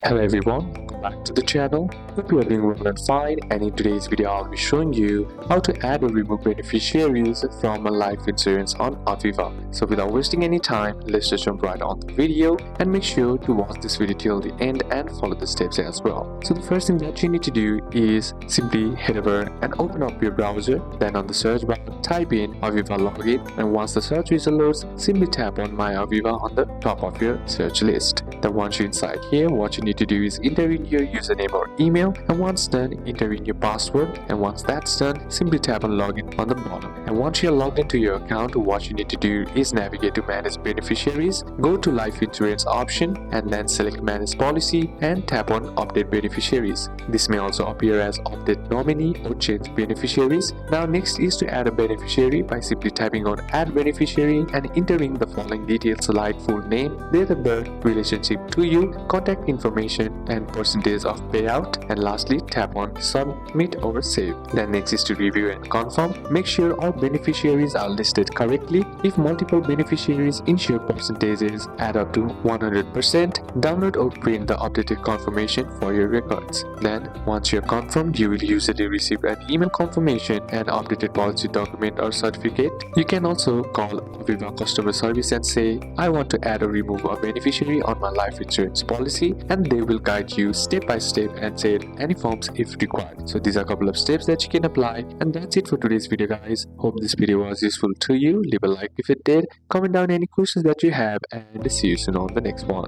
Hello everyone, welcome back to the channel. Hope you are doing well and fine, and in today's video I'll be showing you how to add or remove beneficiaries from a life insurance on Aviva. So without wasting any time, let's just jump right on the video and make sure to watch this video till the end and follow the steps as well. So the first thing that you need to do is simply head over and open up your browser. Then on the search bar type in Aviva login, and once the search result loads, simply tap on My Aviva on the top of your search list. Then once you're inside here, what you need to do is enter in your username or email, and once done, enter in your password, and once that's done, simply tap on login on the bottom. And once you're logged into your account, what you need to do is navigate to manage beneficiaries, go to life insurance option, and then select manage policy and tap on update beneficiaries. This may also appear as update nominee or change beneficiaries. Now next is to add a beneficiary by simply tapping on add beneficiary and entering the following details like full name, date of birth, relationship to you, contact information, and percentage of payout, and lastly tap on submit or save. Then next is to review and confirm. Make sure all beneficiaries are listed correctly. If multiple beneficiaries, ensure percentages add up to 100%. Download or print the updated confirmation for your records. Then once you're confirmed, you will usually receive an email confirmation and updated policy document or certificate. You can also call Aviva customer service and say, I want to add or remove a beneficiary on my life insurance policy, and they will guide you step by step and say any forms if required. So these are a couple of steps that you can apply, and that's it for today's video guys. Hope this video was useful to you. Leave a like if it did, comment down any questions that you have, and see you soon on the next one.